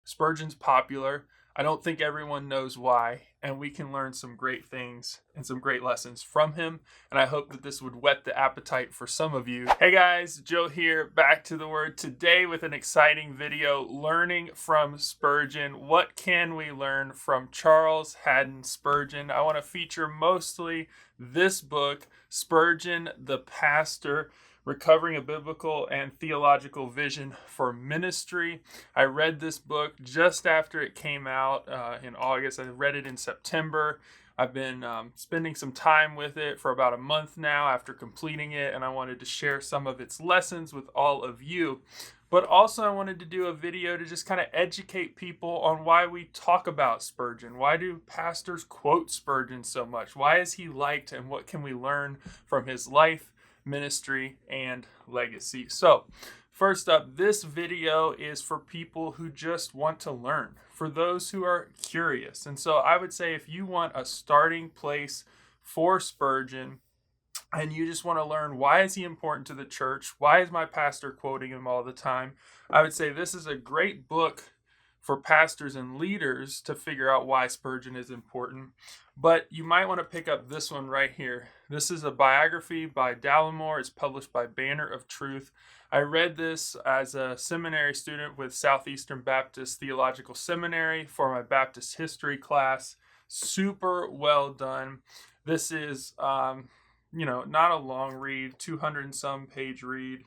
Spurgeon's popular. I don't think everyone knows why, and we can learn some great things and some great lessons from him, and I hope that this would whet the appetite for some of you. Hey guys, Joe here, back to the Word today with an exciting video, learning from Spurgeon. What can we learn from Charles Haddon Spurgeon? I want to feature mostly this book, Spurgeon the Pastor, Recovering a Biblical and Theological Vision for Ministry. I read this book just after it came out in August. I read it in September. I've been spending some time with it for about a month now after completing it, and I wanted to share some of its lessons with all of you. But also I wanted to do a video to just kind of educate people on why we talk about Spurgeon. Why do pastors quote Spurgeon so much? Why is he liked, and what can we learn from his life, ministry, and legacy? So first up, this video is for people who just want to learn, for those who are curious. And so I would say if you want a starting place for Spurgeon and you just want to learn why is he important to the church, why is my pastor quoting him all the time, I would say this is a great book for pastors and leaders to figure out why Spurgeon is important. But you might want to pick up this one right here. This is a biography by Dallimore. It's published by Banner of Truth. I read this as a seminary student with Southeastern Baptist Theological Seminary for my Baptist history class. Super well done. This is, not a long read, 200 and some page read.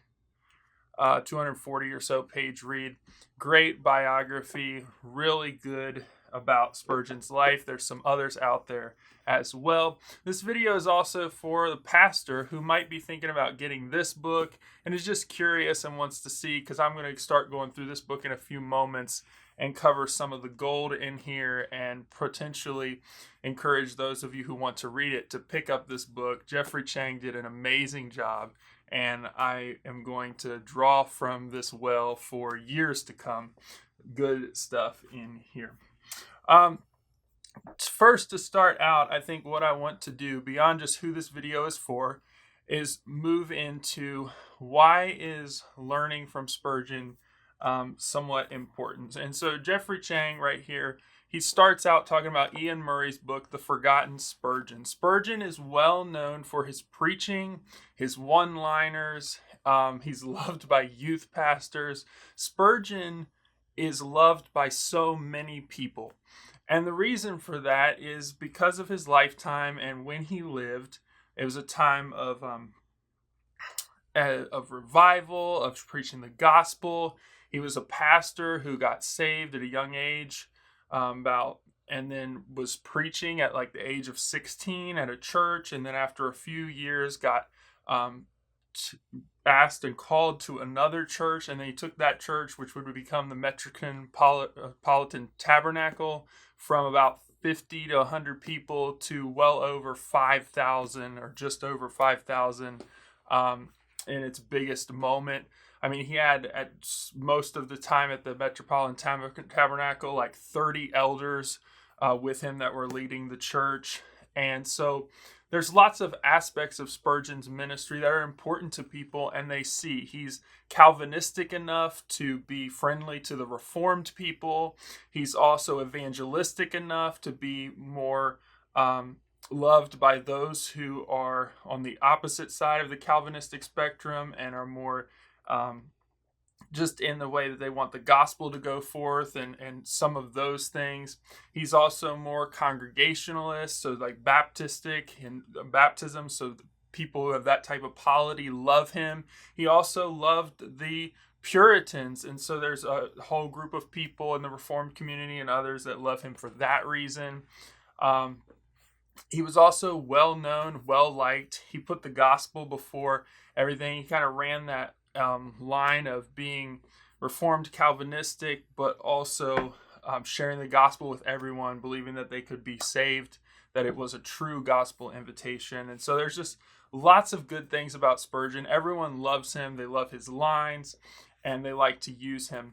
240 or so page read. Great biography, really good about Spurgeon's life. There's some others out there as well. This video is also for the pastor who might be thinking about getting this book and is just curious and wants to see, because I'm going to start going through this book in a few moments and cover some of the gold in here and potentially encourage those of you who want to read it to pick up this book. Geoffrey Ghang did an amazing job, and I am going to draw from this well for years to come. Good stuff in here. First, to start out, I think what I want to do, beyond just who this video is for, is move into why is learning from Spurgeon somewhat important. And so Geoffrey Ghang right here, he starts out talking about Ian Murray's book, The Forgotten Spurgeon. Spurgeon is well known for his preaching, his one-liners. He's loved by youth pastors. Spurgeon is loved by so many people. And the reason for that is because of his lifetime and when he lived. It was a time of revival, of preaching the gospel. He was a pastor who got saved at a young age, and then was preaching at like the age of 16 at a church, and then after a few years got asked and called to another church, and then he took that church, which would become the Metropolitan Tabernacle, from about 50 to 100 people to well over 5,000, or just over 5,000 in its biggest moment. I mean, he had at most of the time at the Metropolitan Tabernacle like 30 elders with him that were leading the church. And so there's lots of aspects of Spurgeon's ministry that are important to people, and they see he's Calvinistic enough to be friendly to the Reformed people. He's also evangelistic enough to be more loved by those who are on the opposite side of the Calvinistic spectrum and are more just in the way that they want the gospel to go forth and some of those things. He's also more congregationalist, so like Baptistic in baptism, so people who have that type of polity love him. He also loved the Puritans, and so there's a whole group of people in the Reformed community and others that love him for that reason. He was also well known, well liked. He put the gospel before everything. He kind of ran that line of being Reformed Calvinistic, but also sharing the gospel with everyone, believing that they could be saved, that it was a true gospel invitation. And so there's just lots of good things about Spurgeon. Everyone loves him. They love his lines, and they like to use him.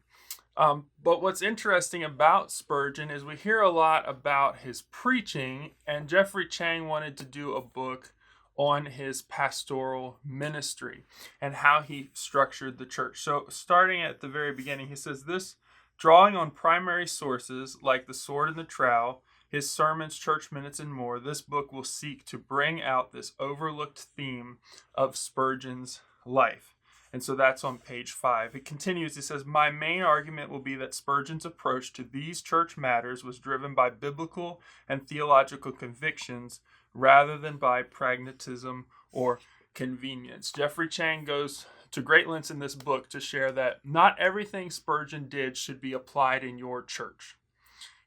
But what's interesting about Spurgeon is we hear a lot about his preaching, and Geoffrey Ghang wanted to do a book on his pastoral ministry and how he structured the church. So starting at the very beginning, he says, this Drawing on primary sources like The Sword and the Trowel, his sermons, church minutes, and more, this book will seek to bring out this overlooked theme of Spurgeon's life. And so that's on page 5. It continues, it says, "My main argument will be that Spurgeon's approach to these church matters was driven by biblical and theological convictions rather than by pragmatism or convenience." Geoffrey Ghang goes to great lengths in this book to share that not everything Spurgeon did should be applied in your church.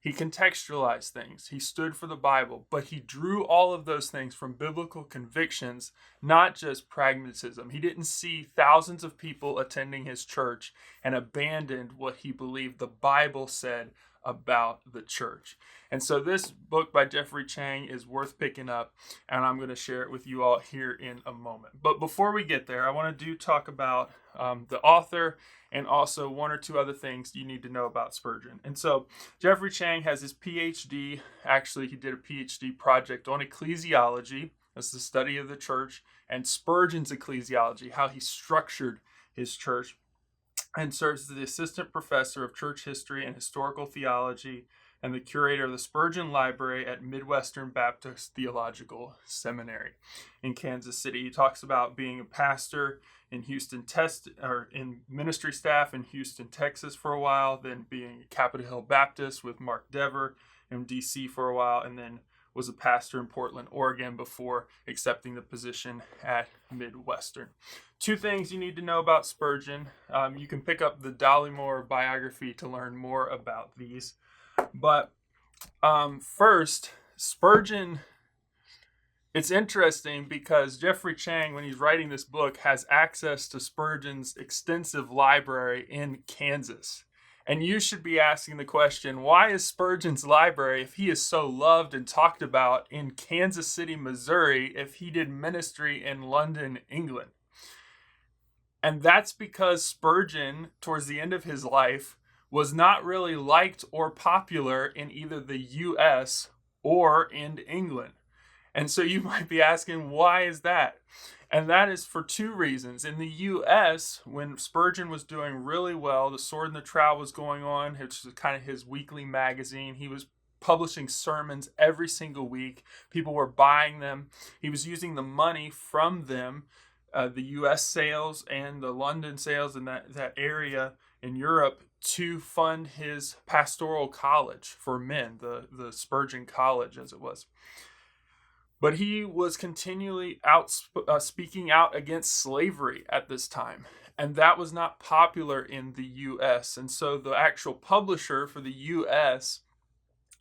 He contextualized things. He stood for the Bible, but he drew all of those things from biblical convictions, not just pragmatism. He didn't see thousands of people attending his church and abandoned what he believed the Bible said about the church. And so this book by Geoffrey Ghang is worth picking up, and I'm going to share it with you all here in a moment. But before we get there, I want to talk about the author and also one or two other things you need to know about Spurgeon. And so Geoffrey Ghang has his PhD. Actually, he did a PhD project on ecclesiology, that's the study of the church, and Spurgeon's ecclesiology, how he structured his church, and serves as the assistant professor of church history and historical theology and the curator of the Spurgeon Library at Midwestern Baptist Theological Seminary in Kansas City. He talks about being a pastor in in ministry staff in Houston, Texas for a while, then being a Capitol Hill Baptist with Mark Dever in DC for a while, and then was a pastor in Portland, Oregon before accepting the position at Midwestern. Two things you need to know about Spurgeon. You can pick up the Dollymore biography to learn more about these. But first, Spurgeon, it's interesting because Geoffrey Ghang, when he's writing this book, has access to Spurgeon's extensive library in Kansas. And you should be asking the question, why is Spurgeon's library, if he is so loved and talked about in Kansas City, Missouri, if he did ministry in London, England? And that's because Spurgeon, towards the end of his life, was not really liked or popular in either the U.S. or in England. And so you might be asking, why is that? And that is for two reasons. In the U.S., when Spurgeon was doing really well, The Sword and the Trowel was going on, which was kind of his weekly magazine. He was publishing sermons every single week. People were buying them. He was using the money from them, the U.S. sales and the London sales in that area in Europe, to fund his pastoral college for men, the Spurgeon College as it was. But he was continually speaking out against slavery at this time, and that was not popular in the U.S. And so the actual publisher for the U.S.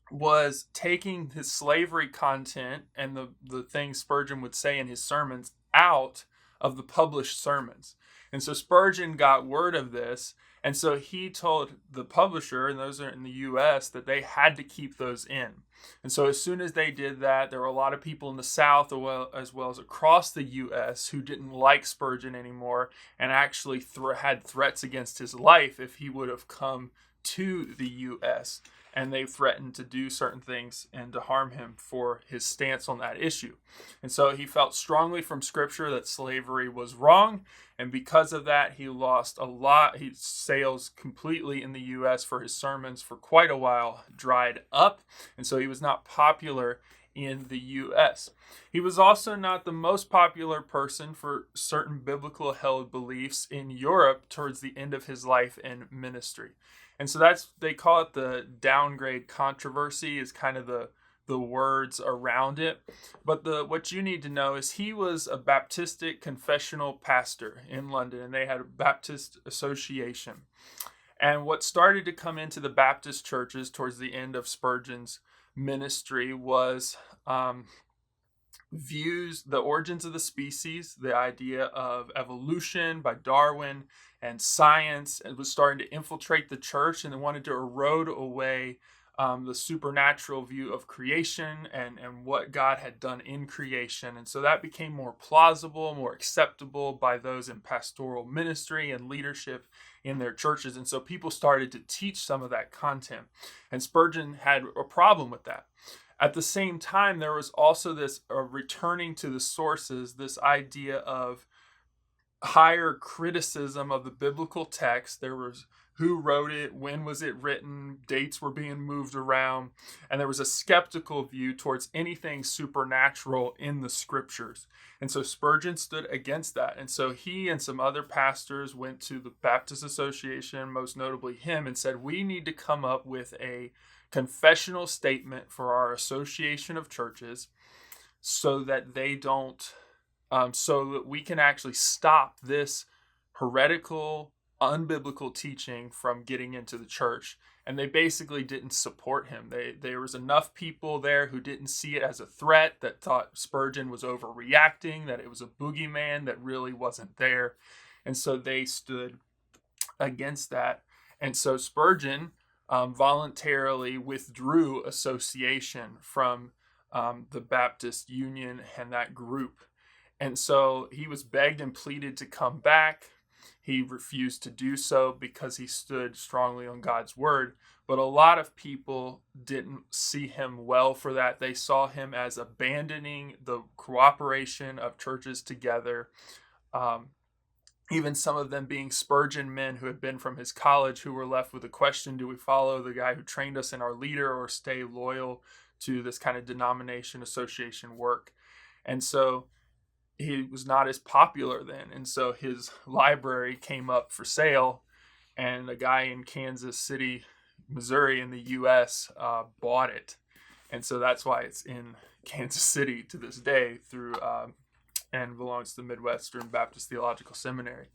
was taking his slavery content and the things Spurgeon would say in his sermons out of the published sermons. And so Spurgeon got word of this, and so he told the publisher, and those are in the U.S., that they had to keep those in. And so as soon as they did that, there were a lot of people in the South as well as across the U.S. who didn't like Spurgeon anymore and actually had threats against his life if he would have come to the U.S. And they threatened to do certain things and to harm him for his stance on that issue. And so he felt strongly from Scripture that slavery was wrong. And because of that, he lost a lot. His sales completely in the U.S. for his sermons for quite a while dried up. And so he was not popular in the U.S. He was also not the most popular person for certain biblical held beliefs in Europe towards the end of his life and ministry. And so they call it the downgrade controversy, is kind of the words around it. But what you need to know is he was a Baptistic confessional pastor in London, and they had a Baptist association. And what started to come into the Baptist churches towards the end of Spurgeon's ministry was views, the origins of the species, the idea of evolution by Darwin, and science. It was starting to infiltrate the church, and they wanted to erode away the supernatural view of creation and what God had done in creation. And so that became more plausible, more acceptable by those in pastoral ministry and leadership in their churches. And so people started to teach some of that content. And Spurgeon had a problem with that. At the same time, there was also this returning to the sources, this idea of higher criticism of the biblical text. There was who wrote it, when was it written, dates were being moved around, and there was a skeptical view towards anything supernatural in the scriptures. And so Spurgeon stood against that. And so he and some other pastors went to the Baptist Association, most notably him, and said, we need to come up with a confessional statement for our association of churches so that they don't, so that we can actually stop this heretical, unbiblical teaching from getting into the church. And they basically didn't support him. There was enough people there who didn't see it as a threat, that thought Spurgeon was overreacting, that it was a boogeyman that really wasn't there. And so they stood against that. And so Spurgeon voluntarily withdrew association from the Baptist Union and that group. And so he was begged and pleaded to come back. He refused to do so because he stood strongly on God's word. But a lot of people didn't see him well for that. They saw him as abandoning the cooperation of churches together. Even some of them being Spurgeon men who had been from his college, who were left with a question: do we follow the guy who trained us and our leader, or stay loyal to this kind of denomination association work? And so he was not as popular then. And so his library came up for sale, and a guy in Kansas City, Missouri in the U.S. Bought it. And so that's why it's in Kansas City to this day, through and belongs to the Midwestern Baptist Theological Seminary.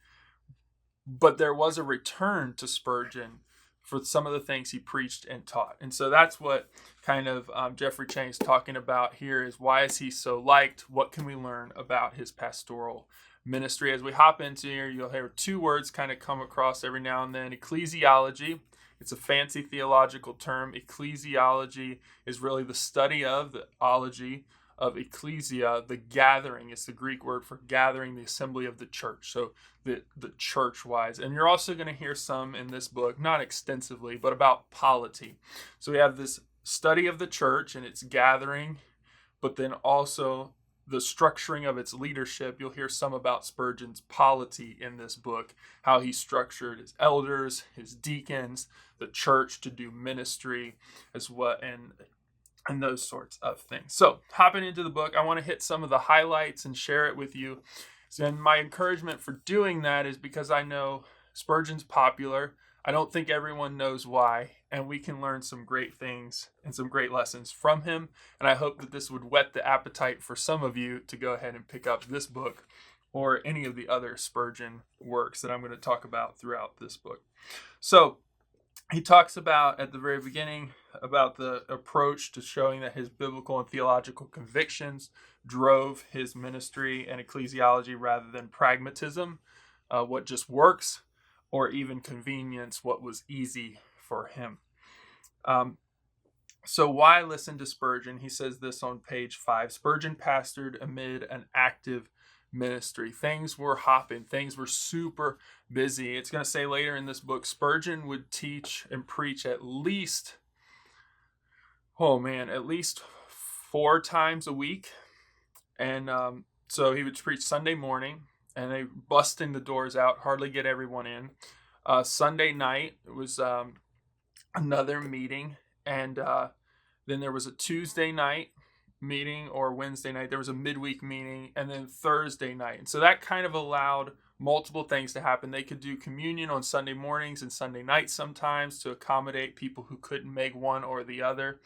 But there was a return to Spurgeon for some of the things he preached and taught. And so that's what kind of Geoffrey Ghang is talking about here, is why is he so liked? What can we learn about his pastoral ministry? As we hop into here, you'll hear two words kind of come across every now and then. Ecclesiology. It's a fancy theological term. Ecclesiology is really the study of, the ology of ecclesia, the gathering. It's the Greek word for gathering, the assembly of the church. So the church-wise. And you're also going to hear some in this book, not extensively, but about polity. So we have this study of the church and its gathering, but then also the structuring of its leadership. You'll hear some about Spurgeon's polity in this book, how he structured his elders, his deacons, the church to do ministry as well, and those sorts of things. So hopping into the book, I want to hit some of the highlights and share it with you. And my encouragement for doing that is because I know Spurgeon's popular. I don't think everyone knows why, and we can learn some great things and some great lessons from him. And I hope that this would whet the appetite for some of you to go ahead and pick up this book or any of the other Spurgeon works that I'm going to talk about throughout this book. So he talks about, at the very beginning, about the approach to showing that his biblical and theological convictions drove his ministry and ecclesiology rather than pragmatism, what just works, or even convenience, what was easy for him. So why listen to Spurgeon? He says this on page 5. Spurgeon pastored amid an active ministry. Things were hopping. Things were super busy. It's going to say later in this book, Spurgeon would teach and preach at least 4 times a week. And so he would preach Sunday morning, and they busting the doors out, hardly get everyone in. Sunday night, it was another meeting. And then there was a Tuesday night meeting, or Wednesday night. There was a midweek meeting, and then Thursday night. And so that kind of allowed multiple things to happen. They could do communion on Sunday mornings and Sunday nights sometimes to accommodate people who couldn't make one or the other.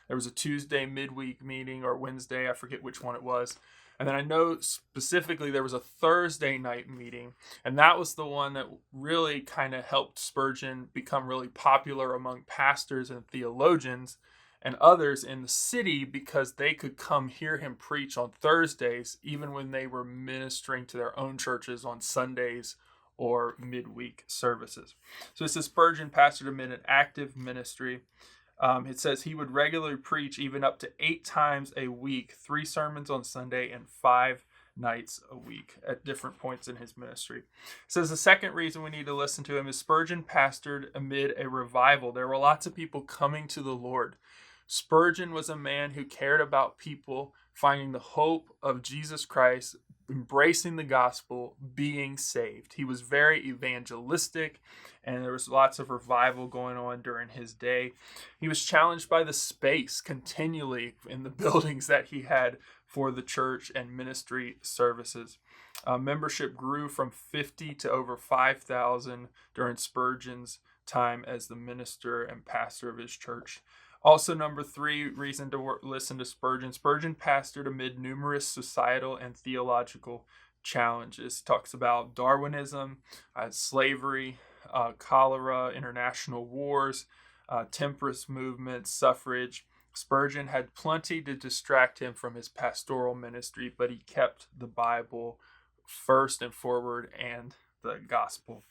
There was a Tuesday midweek meeting, or Wednesday, I forget which one it was. And then I know specifically there was a Thursday night meeting, and that was the one that really kind of helped Spurgeon become really popular among pastors and theologians and others in the city, because they could come hear him preach on Thursdays, even when they were ministering to their own churches on Sundays or midweek services. So this is Spurgeon pastored amid an active ministry. It says he would regularly preach even up to 8 times a week, 3 sermons on Sunday and 5 nights a week at different points in his ministry. It says the second reason we need to listen to him is Spurgeon pastored amid a revival. There were lots of people coming to the Lord. Spurgeon was a man who cared about people finding the hope of Jesus Christ, embracing the gospel, being saved. He was very evangelistic, and there was lots of revival going on during his day. He was challenged by the space continually in the buildings that he had for the church and ministry services. Membership grew from 50 to over 5,000 during Spurgeon's time as the minister and pastor of his church. Also, number 3 reason to listen to Spurgeon. Spurgeon pastored amid numerous societal and theological challenges. Talks about Darwinism, slavery, cholera, international wars, temperance movement, suffrage. Spurgeon had plenty to distract him from his pastoral ministry, but he kept the Bible first and forward and the gospel.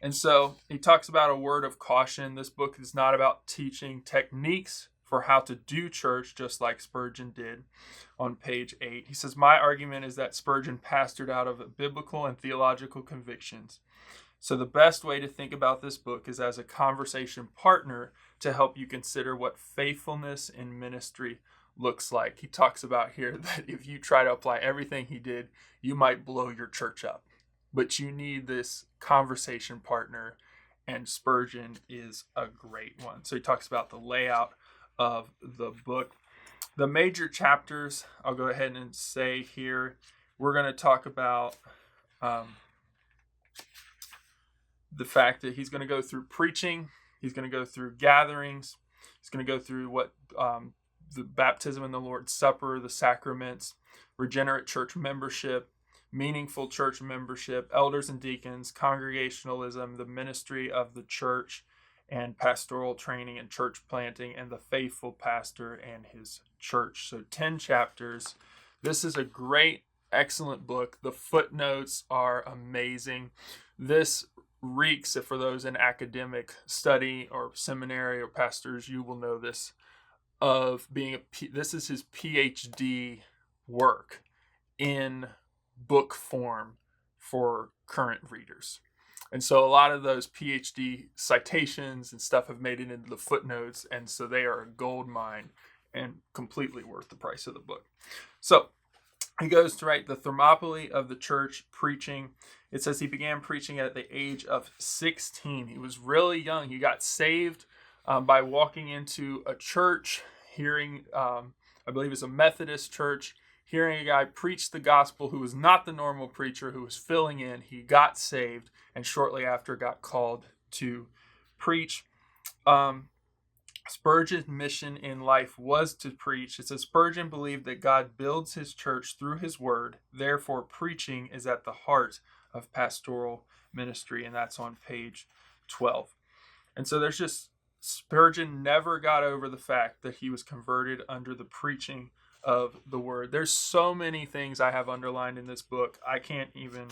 And so he talks about a word of caution. This book is not about teaching techniques for how to do church, just like Spurgeon did on page 8. He says, my argument is that Spurgeon pastored out of biblical and theological convictions. So the best way to think about this book is as a conversation partner to help you consider what faithfulness in ministry looks like. He talks about here that if you try to apply everything he did, you might blow your church up. But you need this conversation partner, and Spurgeon is a great one. So he talks about the layout of the book. The major chapters, I'll go ahead and say here, we're going to talk about the fact that he's going to go through preaching, he's going to go through gatherings, he's going to go through what the baptism in the Lord's Supper, the sacraments, regenerate church membership, meaningful church membership, elders and deacons, congregationalism, the ministry of the church, and pastoral training and church planting, and the faithful pastor and his church. So 10 chapters. This is a great, excellent book. The footnotes are amazing. This reeks, for those in academic study or seminary or pastors, you will know this, of being this is his PhD work in book form for current readers. And so a lot of those PhD citations and stuff have made it into the footnotes, and so they are a gold mine and completely worth the price of the book. So he goes to write the Thermopylae of the church preaching. It says he began preaching at the age of 16. He was really young. He got saved by walking into a church, hearing, I believe it's a Methodist church, hearing a guy preach the gospel who was not the normal preacher, who was filling in. He got saved, and shortly after got called to preach. Spurgeon's mission in life was to preach. It says Spurgeon believed that God builds his church through his word. Therefore, preaching is at the heart of pastoral ministry, and that's on page 12. And so there's just, Spurgeon never got over the fact that he was converted under the preaching of the word. There's so many things I have underlined in this book. I can't even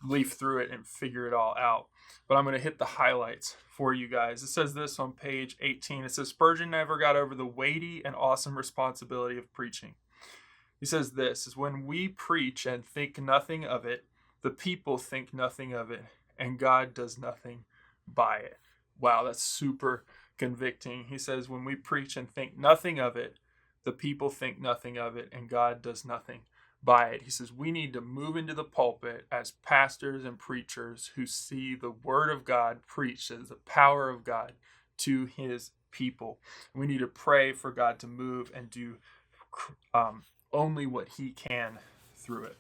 leaf through it and figure it all out. But I'm going to hit the highlights for you guys. It says this on page 18. It says Spurgeon never got over the weighty and awesome responsibility of preaching. He says this is when we preach and think nothing of it, the people think nothing of it, and God does nothing by it. Wow, that's super convicting. He says when we preach and think nothing of it, the people think nothing of it, and God does nothing by it. He says we need to move into the pulpit as pastors and preachers who see the word of God preached as the power of God to his people. We need to pray for God to move and do only what he can through it.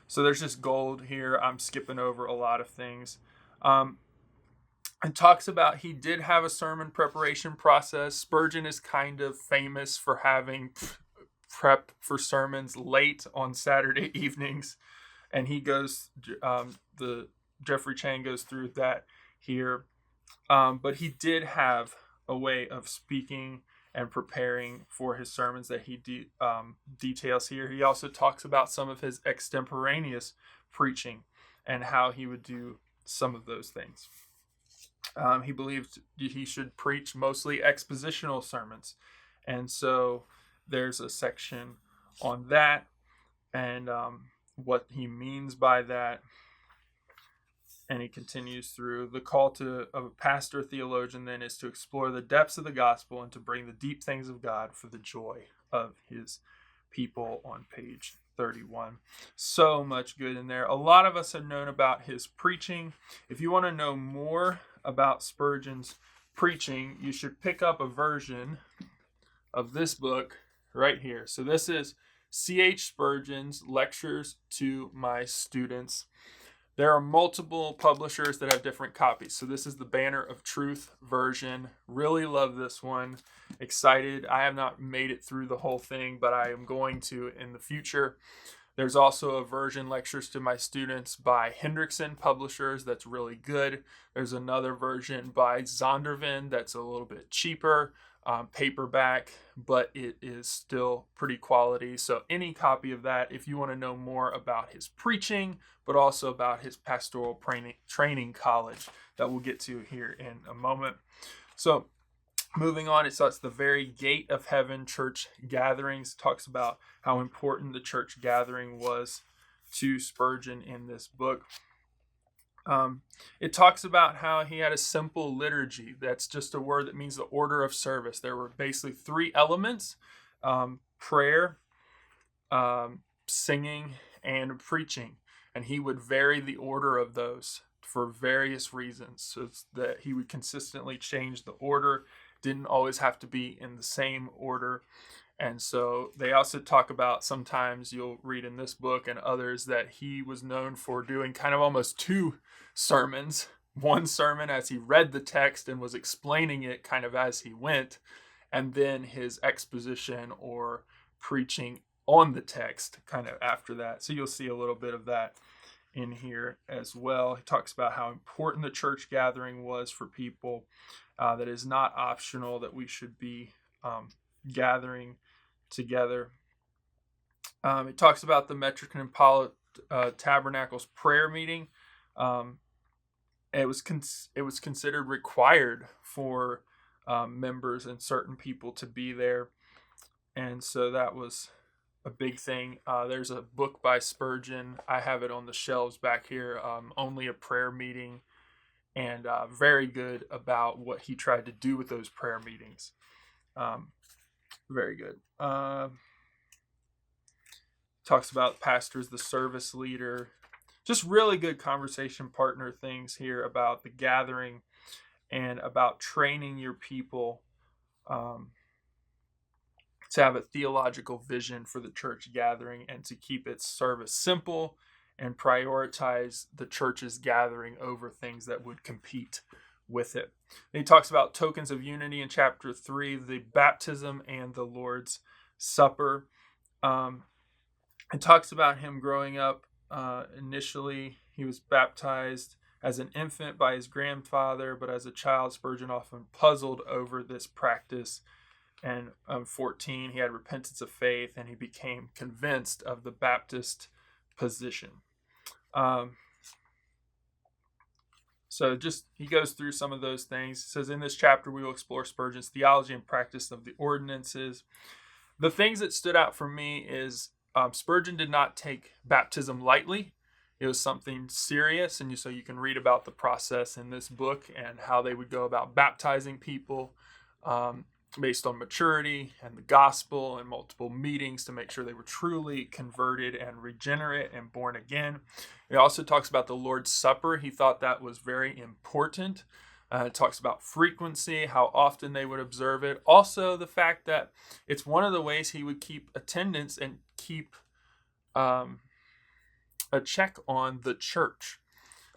So there's just gold here. I'm skipping over a lot of things. And talks about he did have a sermon preparation process. Spurgeon is kind of famous for having prep for sermons late on Saturday evenings, and he goes, the Geoffrey Ghang goes through that here. But he did have a way of speaking and preparing for his sermons that he details here. He also talks about some of his extemporaneous preaching and how he would do some of those things. He believed he should preach mostly expositional sermons. And so there's a section on that and what he means by that. And he continues through. The call of a pastor theologian then is to explore the depths of the gospel and to bring the deep things of God for the joy of his people on page 31. So much good in there. A lot of us have known about his preaching. If you want to know more about Spurgeon's preaching, you should pick up a version of this book right here. So this is C.H. Spurgeon's Lectures to My Students. There are multiple publishers that have different copies. So this is the Banner of Truth version. Really love this one. Excited. I have not made it through the whole thing, but I am going to in the future. There's also a version, Lectures to My Students, by Hendrickson Publishers that's really good. There's another version by Zondervan that's a little bit cheaper, paperback, but it is still pretty quality. So any copy of that, if you want to know more about his preaching, but also about his pastoral training college that we'll get to here in a moment. So moving on, it starts the very gate of heaven church gatherings. It talks about how important the church gathering was to Spurgeon in this book. It talks about how he had a simple liturgy. That's just a word that means the order of service. There were basically three elements: prayer, singing, and preaching. And he would vary the order of those for various reasons, so that he would consistently change the order. Didn't always have to be in the same order. And so they also talk about, sometimes you'll read in this book and others, that he was known for doing kind of almost two sermons. One sermon as he read the text and was explaining it kind of as he went, and then his exposition or preaching on the text kind of after that. So you'll see a little bit of that in here as well. He talks about how important the church gathering was for people, that is not optional, that we should be gathering together. It talks about the Metrican and Polity Tabernacles prayer meeting. It was considered required for members and certain people to be there, and so that was a big thing. There's a book by Spurgeon. I have it on the shelves back here. Only a Prayer Meeting, and very good about what he tried to do with those prayer meetings. Very good. Talks about pastors, the service leader. Just really good conversation partner things here about the gathering and about training your people to have a theological vision for the church gathering and to keep its service simple and prioritize the church's gathering over things that would compete with it. And he talks about tokens of unity in chapter 3, the baptism and the Lord's Supper. It talks about him growing up. Initially, he was baptized as an infant by his grandfather, but as a child, Spurgeon often puzzled over this practice. And 14, he had repentance of faith, and he became convinced of the Baptist position. So just he goes through some of those things. He says, in this chapter, we will explore Spurgeon's theology and practice of the ordinances. The things that stood out for me is Spurgeon did not take baptism lightly. It was something serious, and so you can read about the process in this book and how they would go about baptizing people based on maturity and the gospel and multiple meetings to make sure they were truly converted and regenerate and born again. He also talks about the Lord's Supper. He thought that was very important. It talks about frequency, how often they would observe it. Also, the fact that it's one of the ways he would keep attendance and keep a check on the church.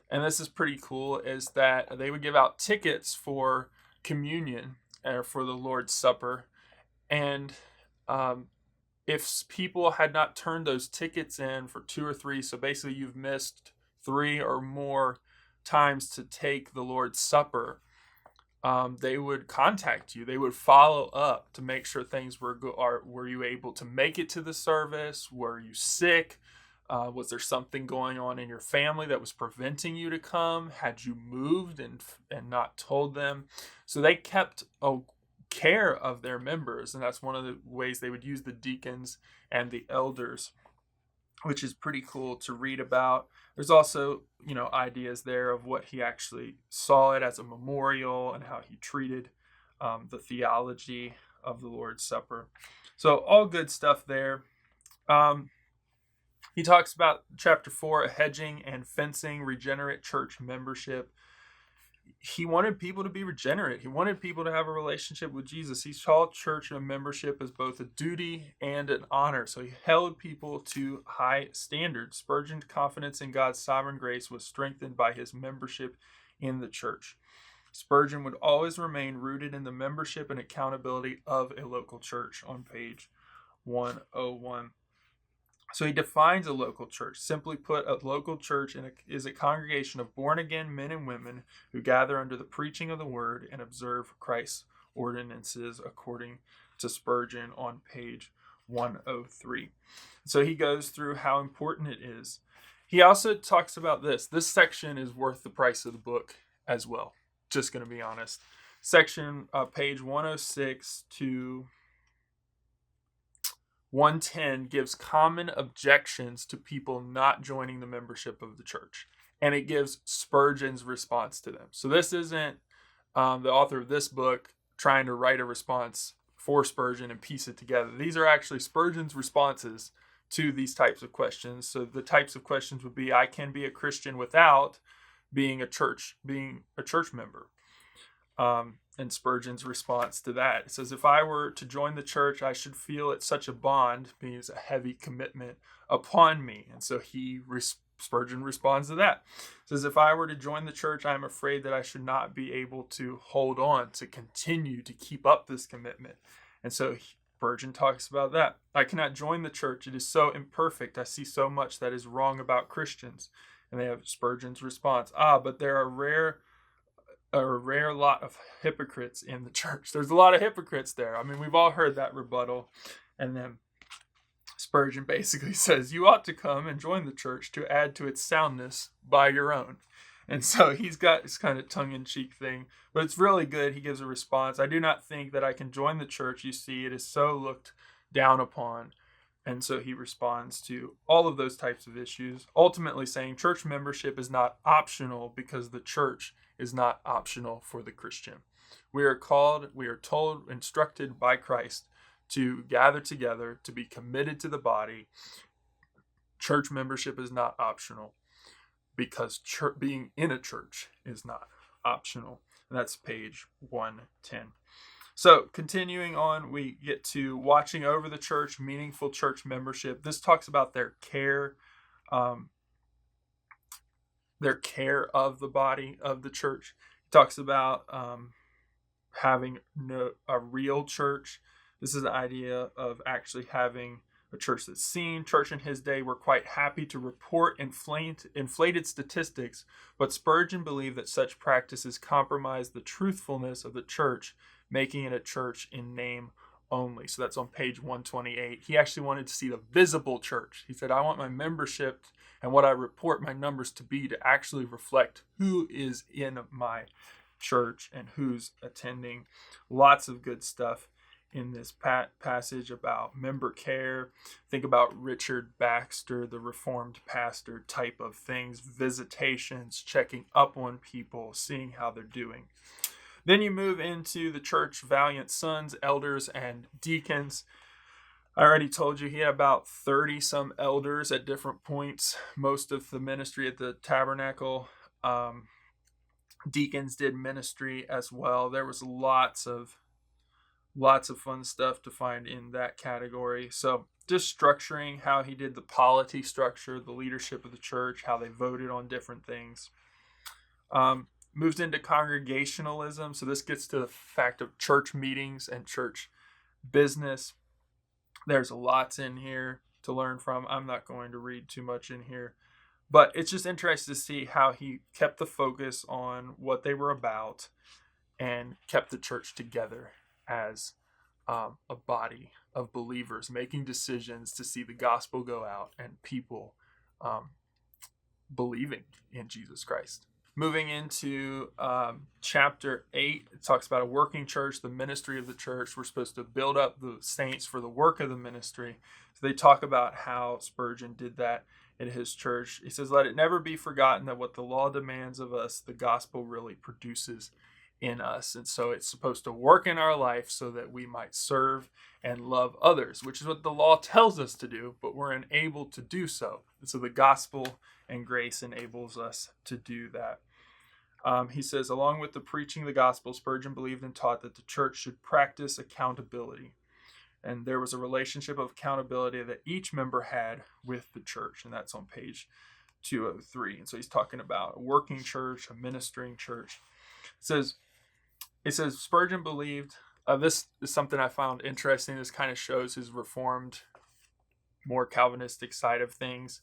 And this is pretty cool, is that they would give out tickets for communion or for the Lord's Supper. And if people had not turned those tickets in for 2 or 3, so basically you've missed 3 or more times to take the Lord's Supper, they would contact you. They would follow up to make sure things were you able to make it to the service? Were you sick? Was there something going on in your family that was preventing you to come? Had you moved and not told them? So they kept care of their members, and that's one of the ways they would use the deacons and the elders, which is pretty cool to read about. There's also, ideas there of what he actually saw it as a memorial and how he treated the theology of the Lord's Supper. So all good stuff there. He talks about chapter 4, hedging and fencing regenerate church membership. He wanted people to be regenerate. He wanted people to have a relationship with Jesus. He saw church and membership as both a duty and an honor. So he held people to high standards. Spurgeon's confidence in God's sovereign grace was strengthened by his membership in the church. Spurgeon would always remain rooted in the membership and accountability of a local church on page 101. So he defines a local church. Simply put, a local church is a congregation of born-again men and women who gather under the preaching of the word and observe Christ's ordinances, according to Spurgeon on page 103. So he goes through how important it is. He also talks about this. This section is worth the price of the book as well. Just going to be honest. Section page 106 to 110 gives common objections to people not joining the membership of the church. And it gives Spurgeon's response to them. So this isn't the author of this book trying to write a response for Spurgeon and piece it together. These are actually Spurgeon's responses to these types of questions. So the types of questions would be, I can be a Christian without being a church member. And Spurgeon's response to that, it says, if I were to join the church, I should feel it such a bond, means a heavy commitment upon me. And so Spurgeon responds to that. It says, if I were to join the church, I am afraid that I should not be able to hold on, to continue to keep up this commitment. And so Spurgeon talks about that. I cannot join the church. It is so imperfect. I see so much that is wrong about Christians. And they have Spurgeon's response. But there are a rare lot of hypocrites in the church. There's a lot of hypocrites there. I mean, we've all heard that rebuttal. And then Spurgeon basically says, you ought to come and join the church to add to its soundness by your own. And so he's got this kind of tongue-in-cheek thing, but it's really good. He gives a response. I do not think that I can join the church. You see, it is so looked down upon. And so he responds to all of those types of issues, ultimately saying church membership is not optional because the church is not optional for the Christian. We are told, instructed by Christ to gather together, to be committed to the body. Church membership is not optional because being in a church is not optional. And that's page 110. So continuing on, we get to watching over the church, meaningful church membership. This talks about their care of the body of the church. It talks about having a real church. This is the idea of actually having a church that's seen. Church in his day were quite happy to report inflated statistics, but Spurgeon believed that such practices compromised the truthfulness of the church, making it a church in name only. So that's on page 128. He actually wanted to see the visible church. He said, I want my membership and what I report my numbers to be to actually reflect who is in my church and who's attending. Lots of good stuff in this passage about member care. Think about Richard Baxter, the Reformed pastor type of things, visitations, checking up on people, seeing how they're doing. Then you move into the church valiant sons, elders, and deacons. I already told you he had about 30 some elders at different points. Most of the ministry at the tabernacle. Deacons did ministry as well. There was lots of fun stuff to find in that category. So just structuring how he did the polity structure, the leadership of the church, how they voted on different things. Moves into congregationalism. So this gets to the fact of church meetings and church business. There's lots in here to learn from. I'm not going to read too much in here, but it's just interesting to see how he kept the focus on what they were about and kept the church together as a body of believers making decisions to see the gospel go out and people believing in Jesus Christ. Moving into chapter 8, it talks about a working church, the ministry of the church. We're supposed to build up the saints for the work of the ministry. So they talk about how Spurgeon did that in his church. He says, let it never be forgotten that what the law demands of us, the gospel really produces in us. And so it's supposed to work in our life so that we might serve and love others, which is what the law tells us to do, but we're unable to do so. And so the gospel and grace enables us to do that. He says, along with the preaching of the gospel, Spurgeon believed and taught that the church should practice accountability. And there was a relationship of accountability that each member had with the church. And that's on page 203. And so he's talking about a working church, a ministering church. It says Spurgeon believed, this is something I found interesting. This kind of shows his Reformed, more Calvinistic side of things.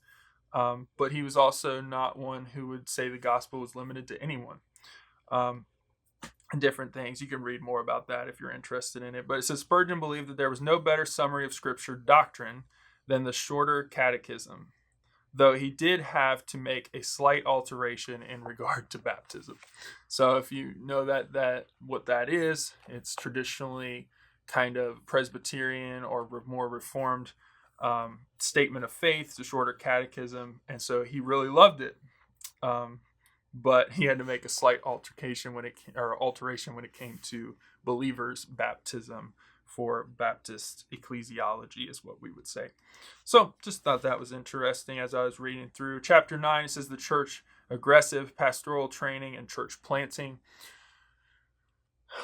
But he was also not one who would say the gospel was limited to anyone. And different things. You can read more about that if you're interested in it. But it says Spurgeon believed that there was no better summary of Scripture doctrine than the shorter catechism, though he did have to make a slight alteration in regard to baptism. So if you know that what that is, it's traditionally kind of Presbyterian or more Reformed statement of faith, the shorter catechism, and so he really loved it. But he had to make a slight alteration when it came to believers' baptism for Baptist ecclesiology, is what we would say. So just thought that was interesting as I was reading through. Chapter 9, it says the church aggressive pastoral training and church planting.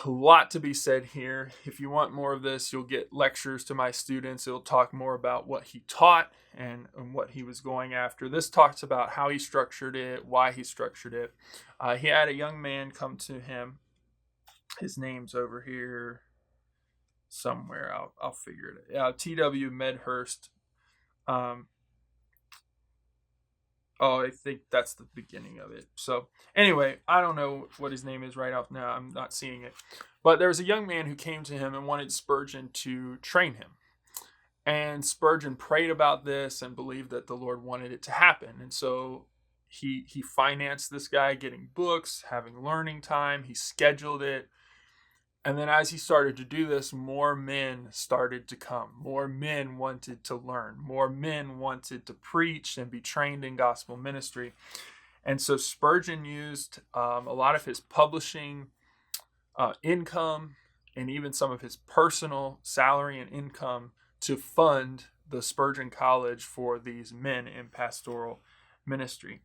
A lot to be said here. If you want more of this, you'll get lectures to my students. It'll talk more about what he taught and what he was going after. This talks about how he structured it, why he structured it. He had a young man come to him. His name's over here somewhere. I'll figure it out. T.W. Medhurst. I think that's the beginning of it. So anyway, I don't know what his name is right off now. I'm not seeing it. But there was a young man who came to him and wanted Spurgeon to train him. And Spurgeon prayed about this and believed that the Lord wanted it to happen. And so he financed this guy getting books, having learning time. He scheduled it. And then as he started to do this, more men started to come. More men wanted to learn. More men wanted to preach and be trained in gospel ministry. And so Spurgeon used a lot of his publishing income and even some of his personal salary and income to fund the Spurgeon College for these men in pastoral ministry.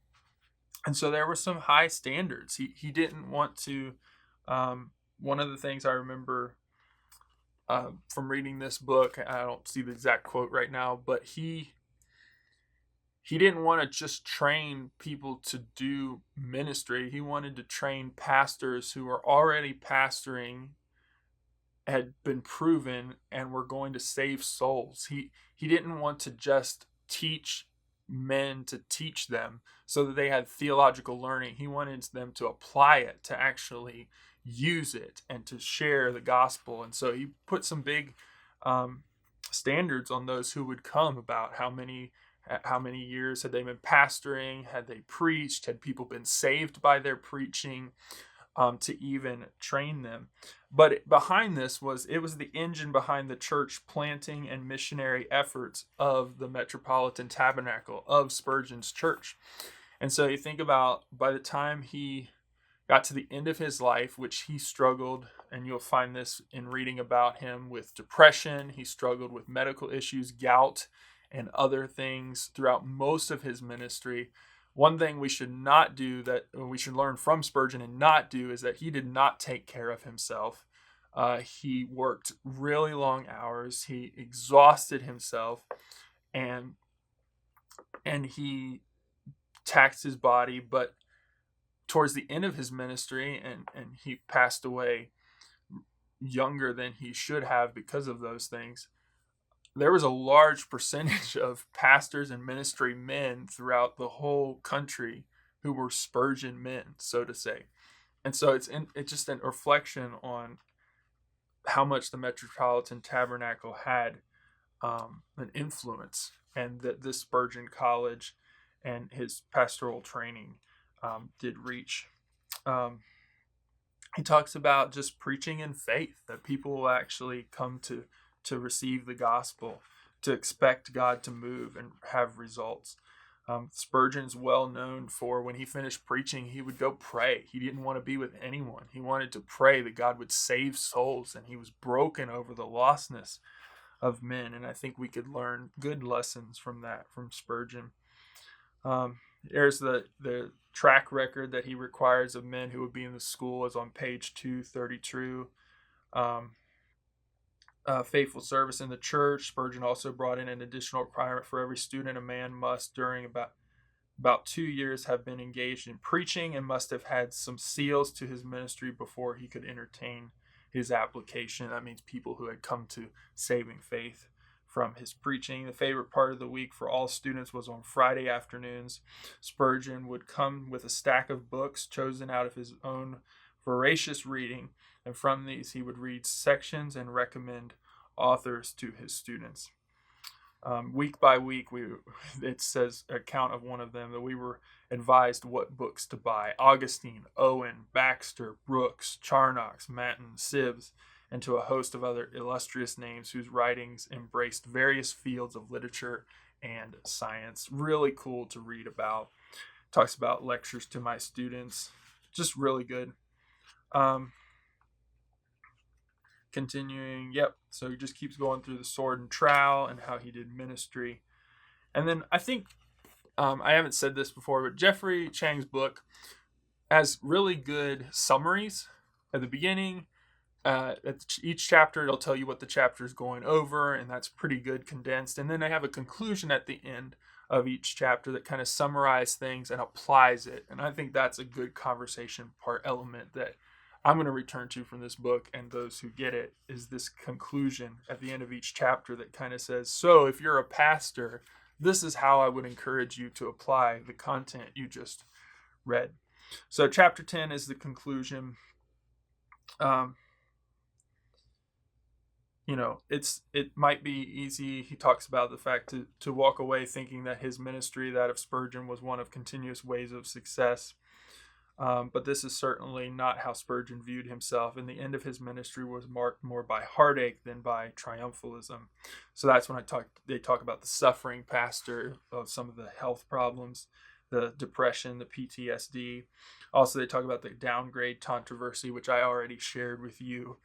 And so there were some high standards. He didn't want to... one of the things I remember from reading this book, I don't see the exact quote right now, but he didn't want to just train people to do ministry. He wanted to train pastors who were already pastoring, had been proven, and were going to save souls. He didn't want to just teach men to teach them so that they had theological learning. He wanted them to apply it, to actually use it and to share the gospel. And so he put some big standards on those who would come about how many years had they been pastoring, had they preached, had people been saved by their preaching, to even train them. But behind this was the engine behind the church planting and missionary efforts of the Metropolitan Tabernacle, of Spurgeon's church. And so you think about, by the time he got to the end of his life, which he struggled, and you'll find this in reading about him, with depression. He struggled with medical issues, gout, and other things throughout most of his ministry. One thing we should not do, that we should learn from Spurgeon and not do, is that he did not take care of himself. He worked really long hours. He exhausted himself, and he taxed his body, but towards the end of his ministry, and he passed away younger than he should have because of those things, there was a large percentage of pastors and ministry men throughout the whole country who were Spurgeon men, so to say. And so it's just a reflection on how much the Metropolitan Tabernacle had an influence, and that this Spurgeon College and his pastoral training did reach. He talks about just preaching in faith, that people will actually come to receive the gospel, to expect God to move and have results. Spurgeon's well known for when he finished preaching, he would go pray. He didn't want to be with anyone. He wanted to pray that God would save souls, and he was broken over the lostness of men. And I think we could learn good lessons from that, from Spurgeon. There's the track record that he requires of men who would be in the school is on page 232. Faithful service in the church. Spurgeon also brought in an additional requirement for every student. A man must, during about 2 years, have been engaged in preaching and must have had some seals to his ministry before he could entertain his application. That means people who had come to saving faith from his preaching. The favorite part of the week for all students was on Friday afternoons. Spurgeon would come with a stack of books chosen out of his own voracious reading, and from these he would read sections and recommend authors to his students. Week by week, it says account of one of them that we were advised what books to buy: Augustine, Owen, Baxter, Brooks, Charnock, Maton, Sibbes, and to a host of other illustrious names whose writings embraced various fields of literature and science. Really cool to read about. Talks about lectures to my students. Just really good. Continuing, so he just keeps going through the sword and trowel and how he did ministry. And then I think, I haven't said this before, but Geoffrey Ghang's book has really good summaries at the beginning. At each chapter, it'll tell you what the chapter is going over, and that's pretty good condensed. And then they have a conclusion at the end of each chapter that kind of summarizes things and applies it. And I think that's a good conversation part element that I'm going to return to from this book, and those who get it, is this conclusion at the end of each chapter that kind of says, so if you're a pastor, this is how I would encourage you to apply the content you just read. So chapter 10 is the conclusion. It might be easy. He talks about the fact to walk away thinking that his ministry, that of Spurgeon, was one of continuous ways of success. But this is certainly not how Spurgeon viewed himself, and the end of his ministry was marked more by heartache than by triumphalism. So that's when they talk about the suffering pastor, of some of the health problems, the depression, the PTSD. Also, they talk about the downgrade controversy, which I already shared with you,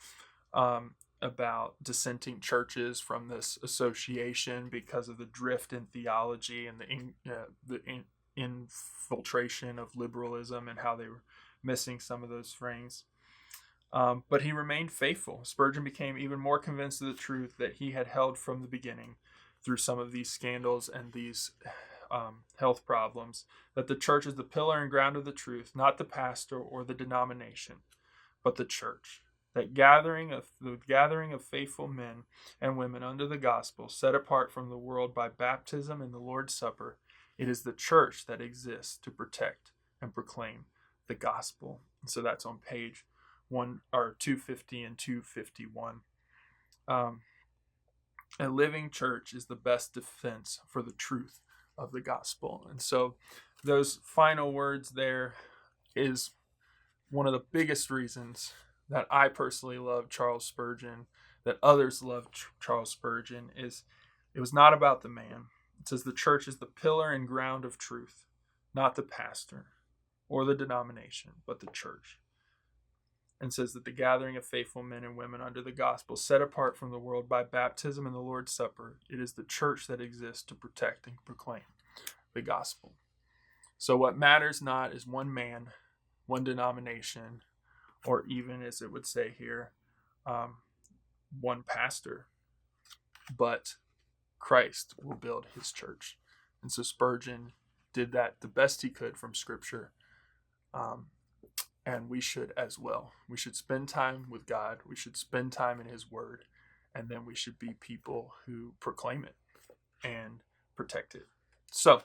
about dissenting churches from this association because of the drift in theology and the infiltration of liberalism and how they were missing some of those things. But he remained faithful. Spurgeon became even more convinced of the truth that he had held from the beginning through some of these scandals and these health problems, that the church is the pillar and ground of the truth, not the pastor or the denomination, but the church. That the gathering of faithful men and women under the gospel, set apart from the world by baptism and the Lord's Supper, it is the church that exists to protect and proclaim the gospel. And so that's on page 250 and 251. A living church is the best defense for the truth of the gospel. And so those final words there is one of the biggest reasons that I personally love Charles Spurgeon, that others love Charles Spurgeon, is it was not about the man. It says the church is the pillar and ground of truth, not the pastor or the denomination, but the church. And says that the gathering of faithful men and women under the gospel, set apart from the world by baptism and the Lord's Supper, it is the church that exists to protect and proclaim the gospel. So what matters not is one man, one denomination, or even, as it would say here, one pastor, but Christ will build his church. And so Spurgeon did that the best he could from Scripture, and we should as well. We should spend time with God. We should spend time in his word, and then we should be people who proclaim it and protect it. So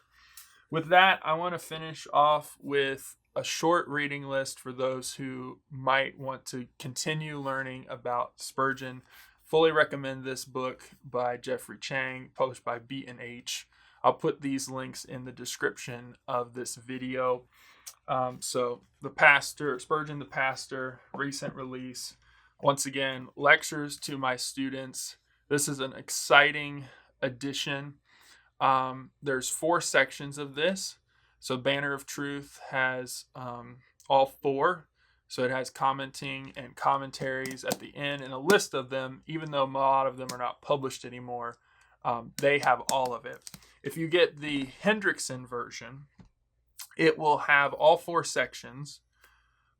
with that, I want to finish off with a short reading list for those who might want to continue learning about Spurgeon. Fully recommend this book by Geoffrey Ghang, published by B&H. I'll put these links in the description of this video. So Spurgeon the Pastor, recent release. Once again, lectures to my students. This is an exciting edition There's 4 sections of this. So Banner of Truth has all 4. So it has commenting and commentaries at the end and a list of them, even though a lot of them are not published anymore. They have all of it. If you get the Hendrickson version, it will have all 4 sections,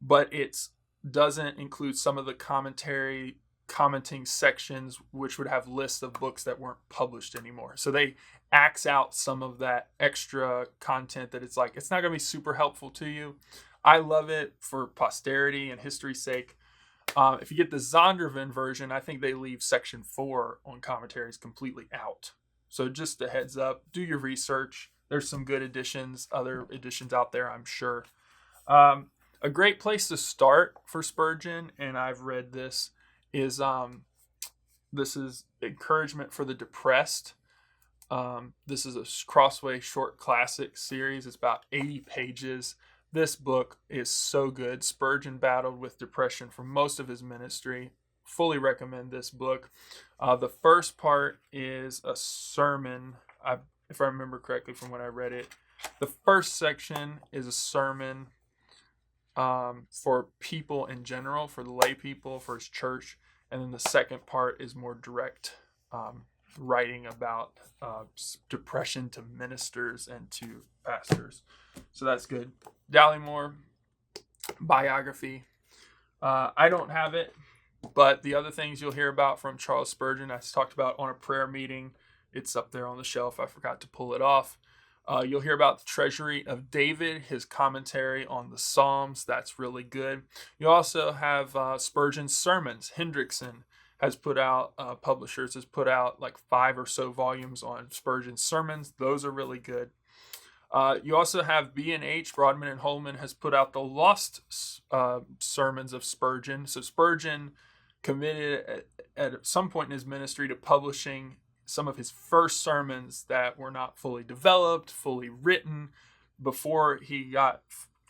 but it doesn't include some of the commenting sections, which would have lists of books that weren't published anymore. So they axe out some of that extra content that it's not going to be super helpful to you. I love it for posterity and history's sake. If you get the Zondervan version, I think they leave section 4 on commentaries completely out. So just a heads up, do your research. There's some good editions, other editions out there, I'm sure. A great place to start for Spurgeon, and I've read this, is this is Encouragement for the Depressed. This is a Crossway Short Classic series. It's about 80 pages. This book is so good. Spurgeon battled with depression for most of his ministry. Fully recommend this book. The first part is a sermon. If I remember correctly from when I read it, the first section is a sermon for people in general, for the lay people, for his church. And then the second part is more direct writing about depression to ministers and to pastors. So that's good. Dallimore biography. I don't have it, but the other things you'll hear about from Charles Spurgeon, I talked about on a prayer meeting. It's up there on the shelf. I forgot to pull it off. You'll hear about the Treasury of David, his commentary on the Psalms. That's really good. You also have Spurgeon's sermons. Hendrickson has put out, publishers has put out like 5 or so volumes on Spurgeon's sermons. Those are really good. You also have B&H, Broadman and Holman, has put out the lost sermons of Spurgeon. So Spurgeon committed at some point in his ministry to publishing some of his first sermons that were not fully developed, fully written, before he got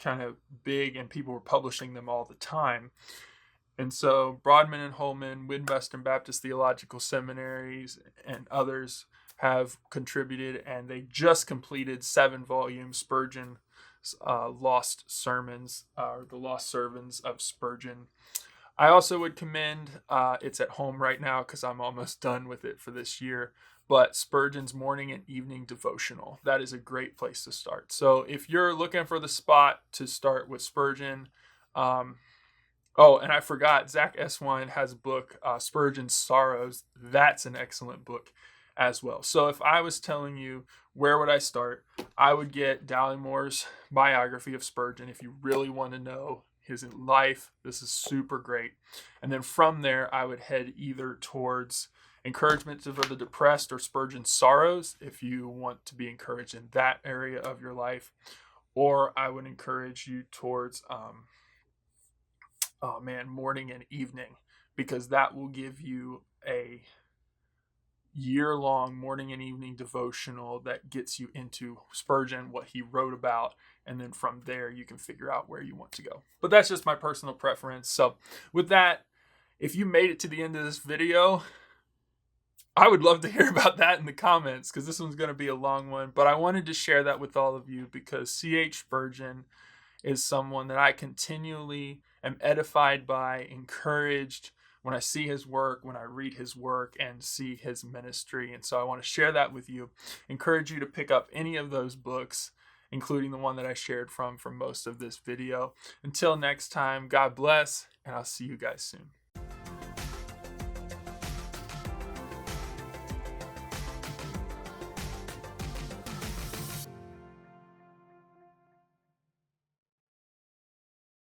kind of big and people were publishing them all the time. And so Broadman and Holman, Midwestern Baptist Theological Seminaries, and others have contributed, and they just completed 7 volumes, Spurgeon's Lost Sermons, or the Lost Sermons of Spurgeon. I also would commend, it's at home right now because I'm almost done with it for this year, but Spurgeon's Morning and Evening Devotional. That is a great place to start. So if you're looking for the spot to start with Spurgeon, and I forgot, Zach Eswine has a book, Spurgeon's Sorrows. That's an excellent book as well. So if I was telling you where would I start, I would get Dallimore's biography of Spurgeon. If you really want to know his life, this is super great. And then from there, I would head either towards Encouragement for the Depressed or Spurgeon's Sorrows, if you want to be encouraged in that area of your life. Or I would encourage you towards, Morning and Evening, because that will give you a year-long morning and evening devotional that gets you into Spurgeon, what he wrote about, and then from there you can figure out where you want to go. But that's just my personal preference. So with that, if you made it to the end of this video, I would love to hear about that in the comments, because this one's going to be a long one. But I wanted to share that with all of you because C.H. Spurgeon is someone that I continually am edified by, encouraged when I see his work, when I read his work and see his ministry. And so I want to share that with you. Encourage you to pick up any of those books, including the one that I shared from most of this video. Until next time, God bless, and I'll see you guys soon.